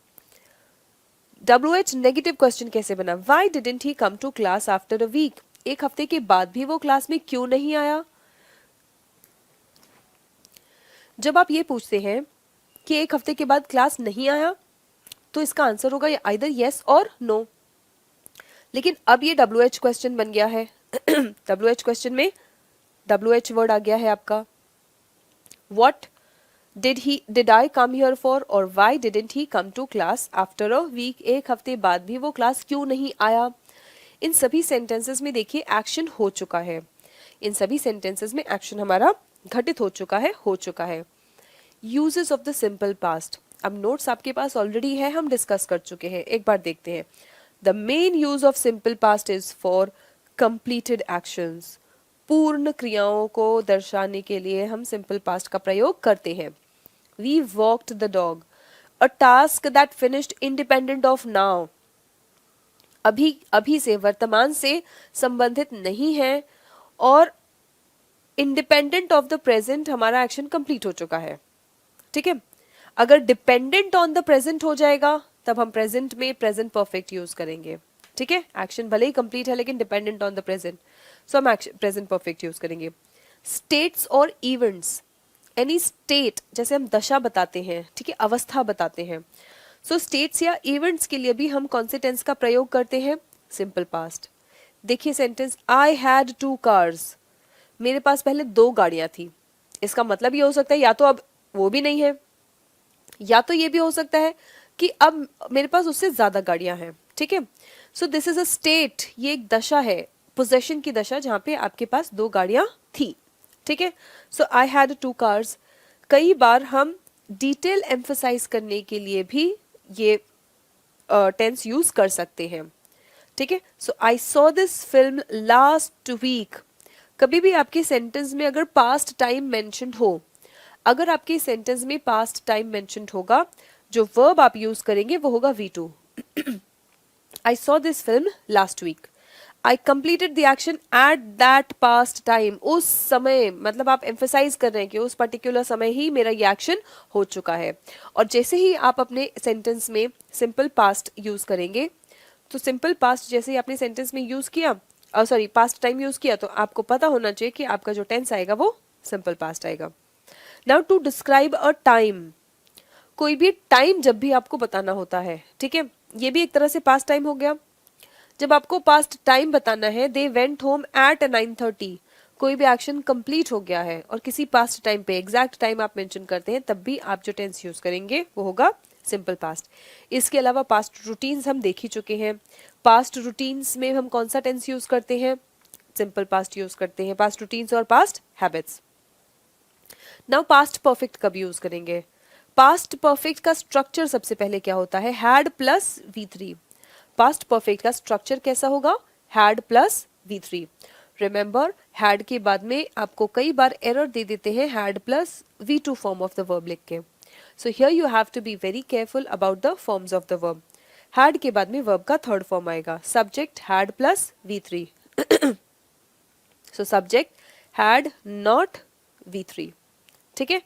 WH negative question कैसे बना? Why didn't he come to class after a week? एक हफ्ते के बाद भी वो क्लास में क्यों नहीं आया? जब आप ये पूछते हैं कि एक हफ्ते के बाद क्लास नहीं आया तो इसका आंसर होगा आइदर yes और no. लेकिन अब ये WH क्वेश्चन बन गया है. WH क्वेश्चन में WH वर्ड आ गया है आपका. What did I come here for or why didn't he come to class after a week? एक हफ्ते बाद भी वो क्लास क्यों नहीं आया? इन सभी सेंटेंसेस में देखिए एक्शन हो चुका है. इन सभी सेंटेंसेस में एक्शन हमारा घटित हो चुका है. Uses of the simple past. अब नोट्स आपके पास ऑलरेडी है, हम डिस्कस कर चुके हैं. एक बार देखते हैं. The main use of simple past is for completed actions. पूर्ण क्रियाओं को दर्शाने के लिए हम सिंपल पास्ट का प्रयोग करते हैं. We walked the dog. A task that finished independent of now. अभी से, वर्तमान से संबंधित नहीं है और इंडिपेंडेंट ऑफ द प्रेजेंट हमारा एक्शन कंप्लीट हो चुका है. ठीक है. अगर डिपेंडेंट ऑन द प्रेजेंट हो जाएगा तब हम प्रेजेंट में प्रेजेंट परफेक्ट यूज करेंगे. ठीक है. एक्शन भले ही कंप्लीट है लेकिन डिपेंडेंट ऑन द प्रेजेंट, सो हम प्रेजेंट परफेक्ट यूज करेंगे. स्टेट्स और इवेंट्स. एनी स्टेट, जैसे हम दशा बताते हैं, ठीक है, अवस्था बताते हैं. सो स्टेट्स या इवेंट्स के लिए भी हम कौन से टेंस का प्रयोग करते हैं? Simple past. देखिए सेंटेंस, आई हैड 2 cars. मेरे पास पहले 2 गाड़ियां थी. इसका मतलब ये हो सकता है या तो अब वो भी नहीं है, या तो ये भी हो सकता है कि अब मेरे पास उससे ज्यादा गाड़ियां हैं. ठीक है. सो दिस इज अ स्टेट. ये एक दशा है, पोजेशन की दशा, जहां पे आपके पास 2 गाड़ियां थी. ठीक है. So I had 2 cars. कई बार हम डिटेल एम्फसाइज करने के लिए भी ये टेंस यूज कर सकते हैं, ठीक है। So I saw this film last week. कभी भी आपके सेंटेंस में अगर पास्ट टाइम मेंशन्ड हो, अगर आपके सेंटेंस में पास्ट टाइम मेंशन्ड होगा, जो वर्ब आप यूज करेंगे वो होगा V2। I saw this film last week. I completed the action at that past time. उस समय, मतलब आप एम्फेसाइज कर रहे हैं कि उस पर्टिकुलर समय ही मेरा ये एक्शन हो चुका है। और जैसे ही आप अपने सेंटेंस में सिंपल पास्ट यूज करेंगे, तो सिंपल पास्ट जैसे ही आपने सेंटेंस में यूज किया, सॉरी पास्ट टाइम यूज किया, तो आपको पता होना चाहिए कि आपका जो टेंस आएगा वो सिंपल पास्ट आएगा। Now to describe a time, कोई भी टाइम जब भी आपको बताना होता है, ठीक है, ये भी एक तरह से पास्ट टाइम हो गया। जब आपको पास्ट टाइम बताना है, दे वेंट होम एट 9:30, कोई भी एक्शन कंप्लीट हो गया है और किसी पास्ट टाइम पे एग्जैक्ट टाइम आप मेंशन करते हैं, तब भी आप जो टेंस यूज करेंगे वो होगा सिंपल पास्ट। इसके अलावा पास्ट रूटीन्स हम देख ही चुके हैं। पास्ट रूटीन्स में हम कौन सा टेंस यूज करते हैं? सिंपल पास्ट यूज करते हैं, पास्ट रूटीन्स और past habits. Now past perfect कब यूज करेंगे? पास्ट परफेक्ट का स्ट्रक्चर सबसे पहले क्या होता है? Had plus V3। Past perfect का स्ट्रक्चर कैसा होगा? Had plus V3। Remember, had के बाद में आपको कई बार एरर दे देते हैं had plus V2 form of the verb लिख के। So here you have to be very careful about the forms of the verb. Had के बाद में वर्ब का थर्ड फॉर्म आएगा, subject had plus V3। So subject had not V3, ठीक है।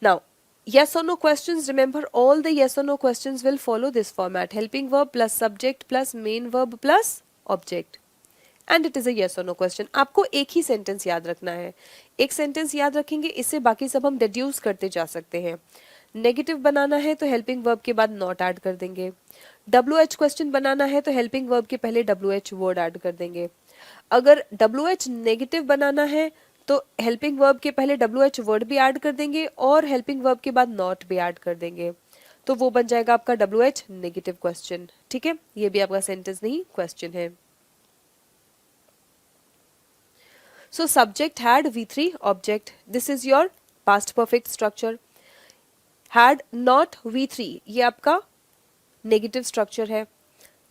Now yes or no questions, remember all the yes or no questions will follow this format: helping verb plus subject plus main verb plus object, and it is a yes or no question। आपको एक ही sentence याद रखना है, एक sentence याद रखेंगे, इससे बाकी सब हम डिड्यूस करते जा सकते हैं। नेगेटिव बनाना है तो हेल्पिंग वर्ब के बाद नॉट ऐड कर देंगे। WH क्वेश्चन बनाना है तो हेल्पिंग वर्ब के पहले WH वर्ड ऐड कर देंगे। अगर WH नेगेटिव बनाना है तो हेल्पिंग वर्ब के पहले WH वर्ड भी ऐड कर देंगे और हेल्पिंग वर्ब के बाद नॉट भी ऐड कर देंगे, तो वो बन जाएगा आपका WH नेगेटिव क्वेश्चन, ठीक है। ये भी आपका सेंटेंस नहीं क्वेश्चन है। So subject had V3 object, this is your past perfect structure. Had not V3, ये आपका नेगेटिव स्ट्रक्चर है।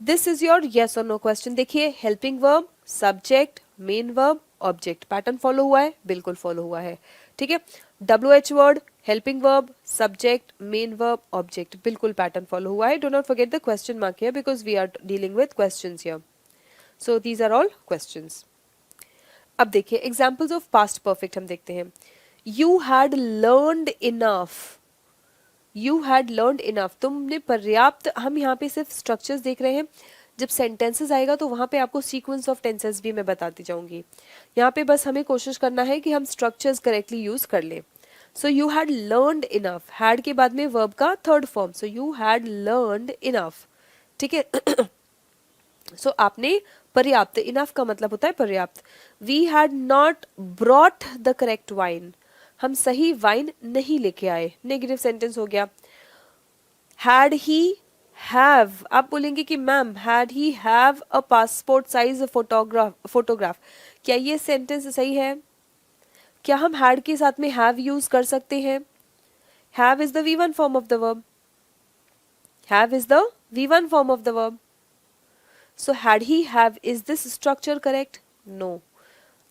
दिस इज योर यस और नो क्वेश्चन। देखिए, helping verb, subject, main verb, object, pattern follow हुआ है? बिल्कुल follow हुआ है, ठीक है। WH word, helping verb, subject, main verb, object, बिल्कुल पैटर्न फॉलो हुआ है। Do not forget the question mark here because we are dealing with questions here. So these are all questions. अब देखिए एग्जांपल्स ऑफ पास्ट परफेक्ट हम देखते हैं। You had learned enough, you had learned enough, तुमने पर्याप्त, हम यहाँ पे सिर्फ स्ट्रक्चर्स देख रहे हैं। जब सेंटेंसेस आएगा तो वहां पे आपको सीक्वेंस ऑफ टेंसेस भी मैं बताती जाऊंगी। यहाँ पे बस हमें कोशिश करना है कि हम स्ट्रक्चर्स करेक्टली यूज कर ले। So you had learned enough, had के बाद में वर्ब का third form, so you had learned enough, ठीक है। सो आपने पर्याप्त, इनफ का मतलब होता है पर्याप्त। We had not brought the correct wine, हम सही वाइन नहीं लेके आए, नेगेटिव सेंटेंस हो गया। हैड ही हैव, आप बोलेंगे कि ma'am had he have a passport size photograph, क्या ये सेंटेंस सही है? क्या हम हैड के साथ में हैव यूज कर सकते हैं? Have is the V1 form of the verb, have is the V1 form of the verb. So had he have, is this structure correct? No.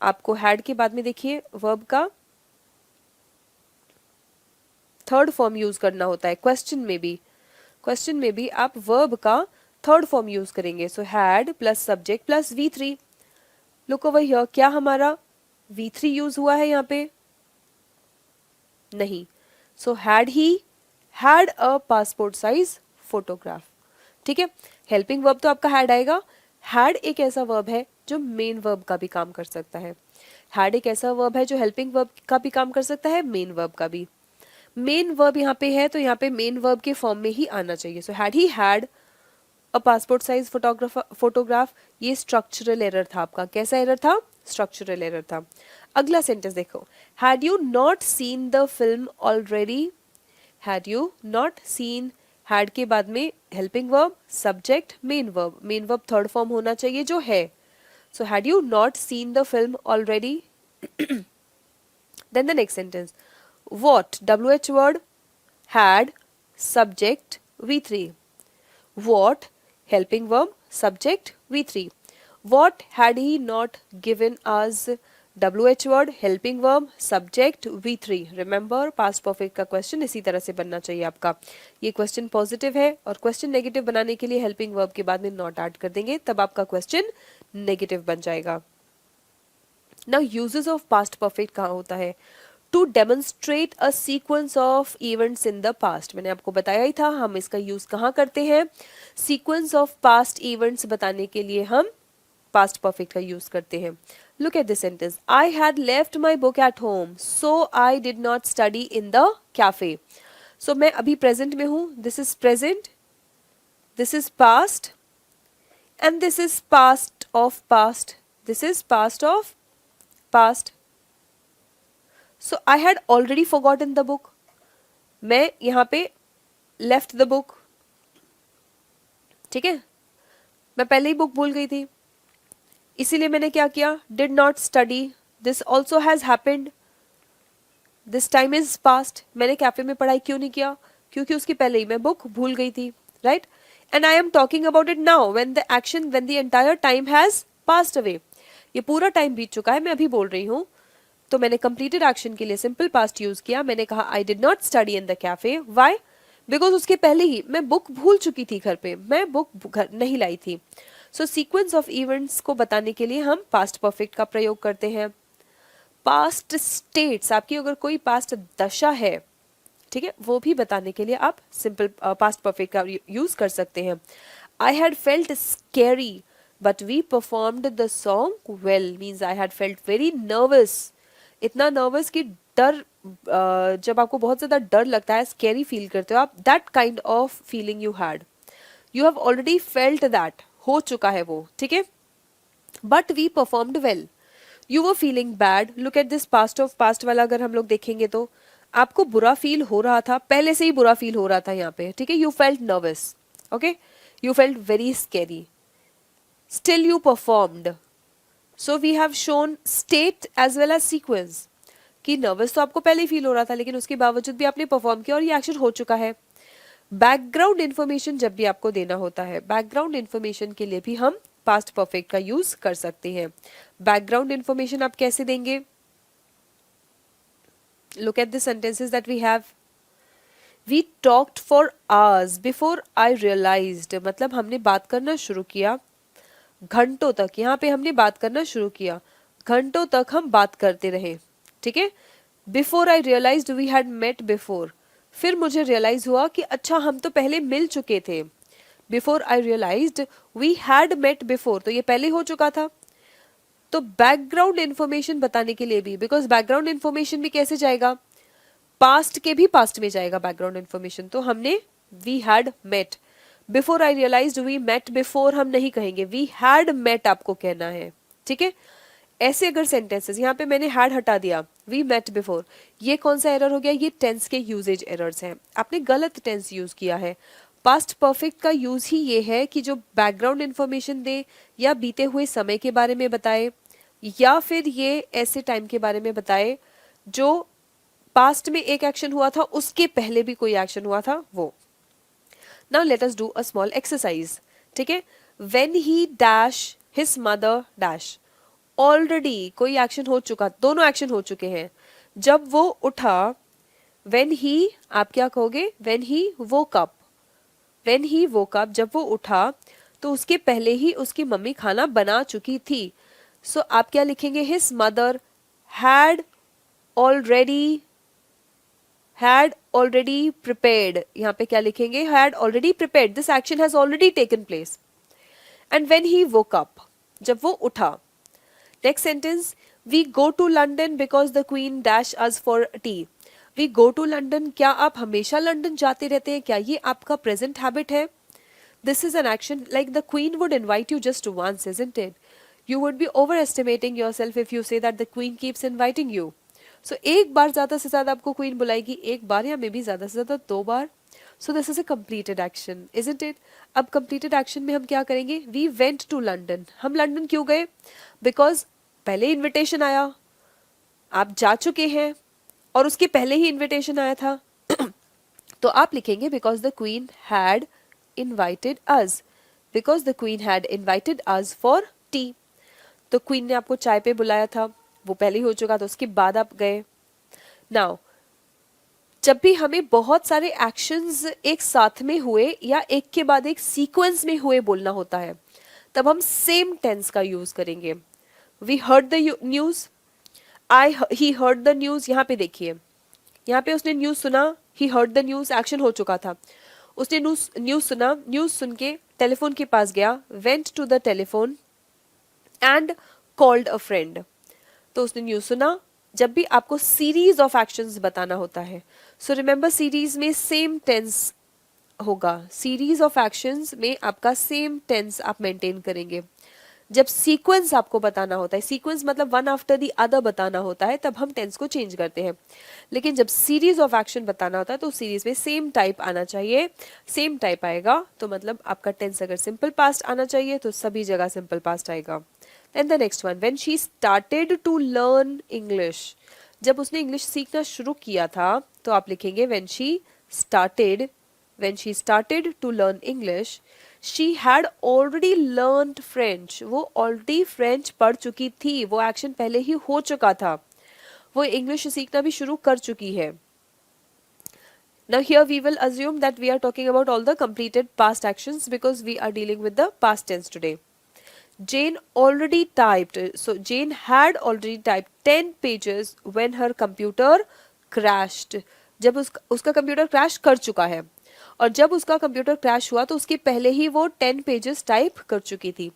आपको हैड के बाद में देखिए वर्ब का थर्ड फॉर्म यूज करना होता है। क्वेश्चन में भी, क्वेश्चन में भी आप वर्ब का थर्ड फॉर्म यूज करेंगे। So had plus subject plus V3। Look over here, क्या हमारा V3 यूज हुआ है यहाँ पे? नहीं। सो had he had a passport size photograph, ठीक है। हेल्पिंग वर्ब तो आपका हैड आएगा। हैड एक ऐसा वर्ब है जो मेन वर्ब का भी काम कर सकता है। हैड एक ऐसा वर्ब है जो हेल्पिंग वर्ब का भी काम कर सकता है, मेन वर्ब का भी। मेन वर्ब यहाँ पे है तो यहाँ पे मेन वर्ब के फॉर्म में ही आना चाहिए। सो had he had a passport size photograph, ये स्ट्रक्चरल एरर था आपका। कैसा एरर था? स्ट्रक्चरल एरर था। अगला सेंटेंस देखो, had you not seen the film already, had you not seen, had के बाद में helping verb, subject, main verb, main verb third form होना चाहिए जो है। So had you not seen the film already. Then the next sentence, What, WH word, had, subject, V3. What, helping verb, subject, V3. What had he not given us, WH word, helping verb, subject, V3. Remember past perfect का question इसी तरह से बनना चाहिए आपका. ये question positive है और क्वेश्चन नेगेटिव बनाने के लिए हेल्पिंग वर्ब के बाद में नॉट ऐड कर देंगे, तब आपका क्वेश्चन नेगेटिव बन जाएगा. Now uses of past perfect कहाँ होता है? To demonstrate a sequence of events in the past. मैंने आपको बताया ही था हम इसका यूज कहाँ करते हैं. सीक्वेंस ऑफ पास्ट इवेंट्स बताने के लिए हम पास्ट परफेक्ट का यूज करते हैं. Look at this sentence, I had left my book at home so I did not study in the cafe. So मैं अभी प्रेजेंट में हूं, this is present, this is past and this is past of past, this is past of past. So I had already forgotten the book. मैं यहां पे left the book, ठीक है, मैं पहले ही बुक भूल गई थी, इसीलिए मैंने क्या किया, did not study. This also has happened, this time is past. मैंने कैफे में पढ़ाई क्यों नहीं किया? क्योंकि उसके पहले ही मैं बुक भूल गई थी, right. And I am talking about it now when the action, when the entire time has passed away. ये पूरा टाइम बीत चुका है, मैं अभी बोल रही हूँ. तो मैंने कंप्लीटेड एक्शन के लिए सिंपल पास्ट यूज किया. मैंने कहा आई did not study in the cafe. Why? Because उसके पहले ही मैं बुक भूल चुकी थी घर पे, मैं बुक घर नहीं लाई थी. सो सीक्वेंस ऑफ इवेंट्स को बताने के लिए हम पास्ट परफेक्ट का प्रयोग करते हैं. पास्ट स्टेट्स, आपकी अगर कोई पास्ट दशा है, ठीक है, वो भी बताने के लिए आप सिंपल पास्ट परफेक्ट का यूज कर सकते हैं. I had felt scary but we performed the song well. Means I had felt very nervous. इतना नर्वस कि डर, जब आपको बहुत ज्यादा डर लगता है, स्कैरी फील करते हो आप, that kind of feeling you had, you have already felt that, हो चुका है वो, ठीक है. But we performed well, you were feeling bad. Look at this past of past वाला अगर हम लोग देखेंगे तो आपको बुरा फील हो रहा था, पहले से ही बुरा फील हो रहा था यहाँ पे, ठीक है. You felt nervous, okay, you felt very scary, still you performed. So we have shown state as well as sequence कि नर्वस तो आपको पहले ही फील हो रहा था, लेकिन उसके बावजूद भी आपने परफॉर्म किया और ये एक्शन हो चुका है. बैकग्राउंड इन्फॉर्मेशन जब भी आपको देना होता है, बैकग्राउंड इन्फॉर्मेशन के लिए भी हम पास्ट परफेक्ट का यूज कर सकते हैं. बैकग्राउंड इन्फॉर्मेशन आप कैसे देंगे? Look at the sentences that we have. We talked for hours before I realized. मतलब हमने बात करना शुरू किया घंटों तक, यहाँ पे हमने बात करना शुरू किया, घंटों तक हम बात करते रहे, ठीक है. Before I realized we had met before. फिर मुझे रियलाइज हुआ कि अच्छा हम तो पहले मिल चुके थे. Before I realized we had met before, तो ये पहले हो चुका था. तो बैकग्राउंड इन्फॉर्मेशन बताने के लिए भी, बिकॉज बैकग्राउंड इन्फॉर्मेशन भी कैसे जाएगा, पास्ट के भी पास्ट में जाएगा बैकग्राउंड इन्फॉर्मेशन. तो हमने we had met. Before I realized we met before हम नहीं कहेंगे, वी हैड मेट आपको कहना है, ठीक है. ऐसे अगर सेंटेंसेस, यहाँ पे मैंने हैड हटा दिया, वी मेट बिफोर, ये कौन सा एरर हो गया? ये टेंस के यूजेज एरर्स हैं, आपने गलत टेंस यूज किया है. पास्ट परफेक्ट का यूज ही ये है कि जो बैकग्राउंड इन्फॉर्मेशन दे, या बीते हुए समय के बारे में बताए, या फिर ये ऐसे टाइम के बारे में बताए जो पास्ट में एक एक्शन हुआ था, उसके पहले भी कोई एक्शन हुआ था वो. Now let us do a small exercise, ठीक है. When he dash his mother dash, already कोई एक्शन हो चुका, दोनों एक्शन हो चुके हैं. जब वो उठा, व्हेन ही, आप क्या कहोगे? When he woke up. When he woke up, जब वो उठा तो उसके पहले ही उसकी मम्मी खाना बना चुकी थी. सो आप क्या लिखेंगे? His mother had already, had already prepared. यहाँ पे क्या लिखेंगे? Had already prepared. This action has already taken place. And when he woke up, जब वो उठा. Next sentence, we go to London because the queen dash us for tea. We go to London, क्या आप हमेशा London जाते रहते हैं? क्या ये आपका प्रेजेंट हैबिट है? This is an action like the queen would invite you just once, isn't it? You would be overestimating yourself if you say that the queen keeps inviting you. So एक बार ज्यादा से ज्यादा आपको queen बुलाएगी, एक बार या may be ज्यादा से ज्यादा 2 बार. So this is a completed action, isn't it? अब कंप्लीटेड एक्शन में हम क्या करेंगे? We went to London. हम लंदन क्यों गए? बिकॉज पहले इन्विटेशन आया, आप जा चुके हैं, और उसके पहले ही इनविटेशन आया था तो आप लिखेंगे because the queen had invited us, because the queen had invited us for T. तो क्वीन ने आपको चाय पे बुलाया था, वो पहले ही हो चुका था, उसके बाद आप गए। नाउ जब भी हमें बहुत सारे एक्शंस एक साथ में हुए या एक के बाद एक सीक्वेंस में हुए बोलना होता है, तब हम सेम टेंस का यूज करेंगे। We heard the news, he heard the news. यहाँ पे देखिए, यहाँ पे उसने न्यूज सुना, he heard the news, action हो चुका था। उसने न्यूज सुना, न्यूज सुन के टेलीफोन के पास गया, went to the telephone and called a friend. तो उसने न्यूज सुना। जब भी आपको सीरीज ऑफ एक्शंस बताना होता है, सो रिमेंबर सीरीज में सेम टेंस होगा, सीरीज ऑफ एक्शंस में आपका सेम टेंस आप मेंटेन करेंगे। जब सीक्वेंस आपको बताना होता है, सीक्वेंस मतलब वन आफ्टर द अदर बताना होता है, तब हम टेंस को चेंज करते हैं। लेकिन जब सीरीज ऑफ एक्शन बताना होता है तो सीरीज में सेम टाइप आना चाहिए। सेम टाइप आएगा तो मतलब आपका टेंस अगर सिंपल पास्ट आना चाहिए तो सभी जगह सिंपल पास्ट आएगा। And the next one, when she started to learn English, जब उसने इंग्लिश सीखना शुरू किया था तो आप लिखेंगे when she started to learn English, she had already learned French, वो ऑलरेडी फ्रेंच पढ़ चुकी थी, वो एक्शन पहले ही हो चुका था, वो इंग्लिश सीखना भी शुरू कर चुकी है। Now here we will assume that we are talking about all the completed past actions because we are dealing with the past tense today. Jane already typed, so Jane had already typed 10 pages when her computer crashed. जब उसका computer crash कर चुका है, और जब उसका computer crash हुआ तो उसके पहले ही वो 10 पेजेस टाइप कर चुकी थी।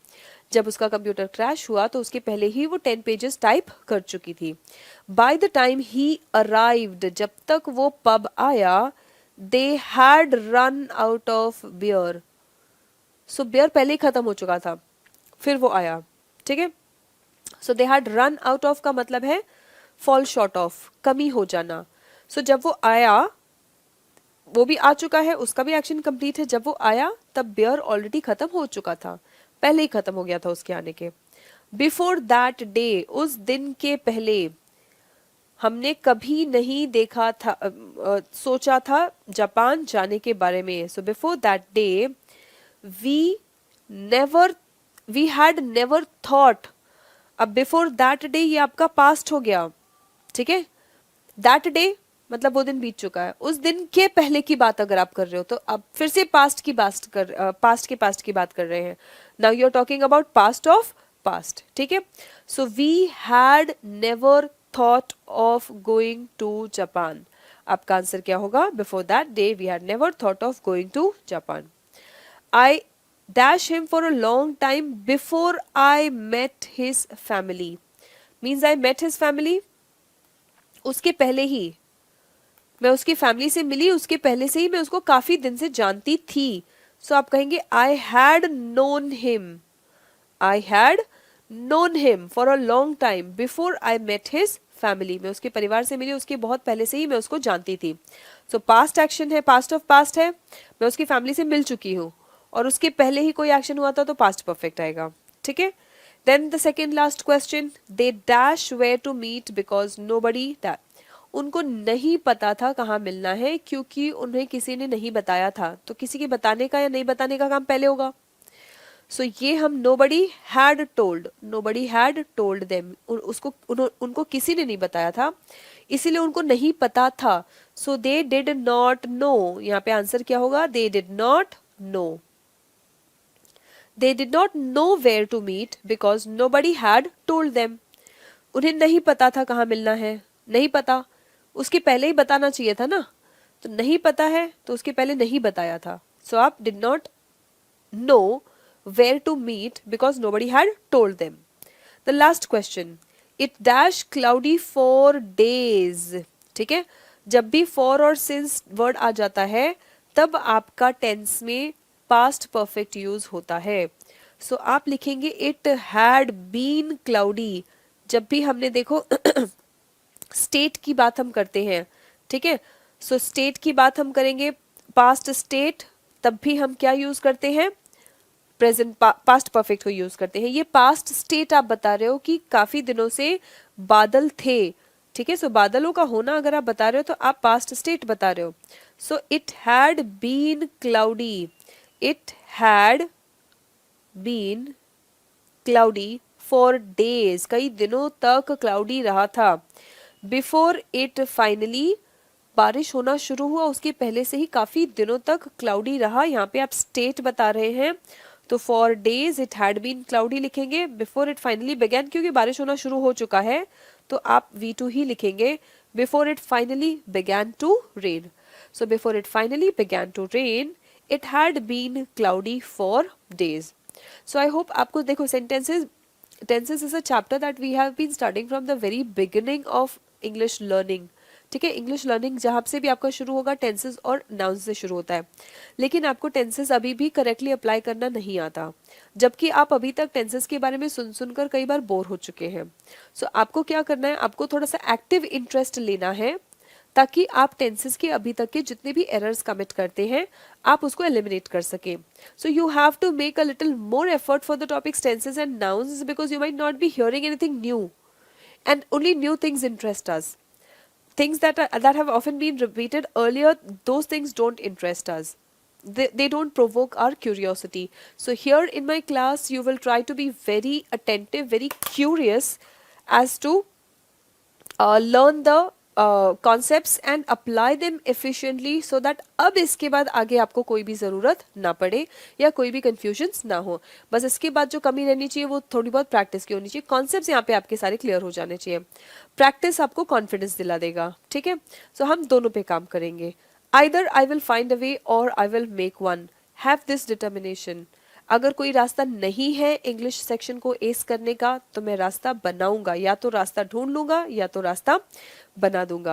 जब उसका कंप्यूटर क्रैश हुआ तो उसके पहले ही वो 10 पेजेस टाइप कर चुकी थी। By the time he arrived, जब तक वो पब आया, they had run out of beer, so beer पहले ही खत्म हो चुका था, फिर वो आया। ठीक है, so they had run out of का मतलब है फॉल शॉर्ट ऑफ, कमी हो जाना। सो जब वो आया, वो भी आ चुका है, उसका भी एक्शन कंप्लीट है। जब वो आया तब बियर ऑलरेडी खत्म हो चुका था, पहले ही खत्म हो गया था उसके आने के। बिफोर दैट डे, उस दिन के पहले, हमने कभी नहीं देखा था, सोचा था जापान जाने के बारे में। So before that day we had never thought. अब बिफोर दैट डे ये आपका पास्ट हो गया, ठीक है। दैट डे मतलब वो दिन बीत चुका है, उस दिन के पहले की बात अगर आप कर रहे हो तो अब फिर से पास्ट की बात कर रहे हैं। Now you are talking about past of past, ठीक है। So we had never thought of going to Japan. आपका आंसर क्या होगा? Before that day we had never thought of going to Japan. I dash him for a long time before I met his family, means I met his family, उसके पहले ही मैं उसकी family से मिली, उसके पहले से ही मैं उसको काफी दिन से जानती थी। सो आप कहेंगे I had known him for a long time before I met his family. मैं उसके परिवार से मिली, उसके बहुत पहले से ही मैं उसको जानती थी। सो पास्ट एक्शन है, पास्ट ऑफ पास्ट है, मैं उसकी फैमिली से मिल चुकी हूँ और उसके पहले ही कोई एक्शन हुआ था तो पास्ट परफेक्ट आएगा, ठीक है। Then the second last question, they dash were to meet because nobody that, उनको नहीं पता था कहाँ मिलना है क्योंकि उन्हें किसी ने नहीं बताया था। तो किसी के बताने का या नहीं बताने का काम पहले होगा। सो ये हम नोबडी हैड टोल्ड देम, उनको किसी ने नहीं बताया था, इसीलिए उनको नहीं पता था। सो दे डिड नॉट नो, यहाँ पे आंसर क्या होगा? They did not know. They did not know where to meet because nobody had told them. उन्हें नहीं पता था कहाँ मिलना है, नहीं पता, उसके पहले ही बताना चाहिए था ना, तो नहीं पता है तो उसके पहले नहीं बताया था। So आप did not know where to meet because nobody had told them. The last question, it dash cloudy for days, ठीक है। जब भी for और since वर्ड आ जाता है तब आपका टेंस में पास्ट परफेक्ट यूज होता है। सो आप लिखेंगे इट हैड बीन क्लाउडी। जब भी हमने देखो स्टेट की बात हम करते हैं, ठीक है। सो स्टेट की बात हम करेंगे, पास्ट स्टेट, तब भी हम क्या यूज करते हैं? प्रेजेंट पास्ट परफेक्ट को यूज करते हैं। ये पास्ट स्टेट आप बता रहे हो कि काफी दिनों से बादल थे, ठीक है, सो बादलों का होना अगर आप बता रहे हो तो आप पास्ट स्टेट बता रहे हो. So it had been cloudy, it had been cloudy for days, कई दिनों तक क्लाउडी रहा था. बिफोर इट फाइनली, बारिश होना शुरू हुआ उसके पहले से ही काफी दिनों तक क्लाउडी रहा. यहाँ पे आप स्टेट बता रहे हैं तो for days it had been cloudy लिखेंगे. बिफोर इट फाइनली बिगैन, क्योंकि बारिश होना शुरू हो चुका है तो आप V2 ही लिखेंगे. Before it finally began to rain, so before it finally began to rain it had been cloudy for days. So I hope आपको, देखो sentences, tenses is a chapter that we have been starting from the very beginning of English learning. ठीक है, English learning जहाँ से भी आपका शुरू होगा टेंसेस और नाउन्स से शुरू होता है, लेकिन आपको टेंसेस अभी भी करेक्टली अप्लाई करना नहीं आता, जबकि आप अभी तक टेंसेस के बारे में सुन सुनकर कई बार बोर हो चुके हैं. सो आपको क्या करना है, आपको थोड़ा सा एक्टिव इंटरेस्ट लेना है ताकि आप टेंसेस के अभी तक के जितने भी एरर्स कमिट करते हैं आप उसको एलिमिनेट कर सकें. So you have to make a little more effort for the topics tenses and nouns because you might not be hearing anything new and only new things interest us. Things that have often been repeated earlier, those things don't interest us. They don't provoke our curiosity. So here in my class you will try to be very attentive, very curious as to learn the concepts and apply them efficiently so that अब इसके बाद आगे आपको कोई भी ज़रूरत ना पड़े या कोई भी confusions ना हो. बस इसके बाद जो कमी रहनी चाहिए वो थोड़ी बहुत प्रैक्टिस की होनी चाहिए. कॉन्सेप्ट्स यहाँ पे आपके सारे क्लियर हो जाने चाहिए. प्रैक्टिस आपको कॉन्फिडेंस दिला देगा. ठीक है, सो हम दोनों पे काम करेंगे. Either I will find a way or I will make one. Have this determination. अगर कोई रास्ता नहीं है इंग्लिश सेक्शन को एस करने का तो मैं रास्ता बनाऊंगा, या तो रास्ता ढूंढ लूंगा या तो रास्ता बना दूंगा.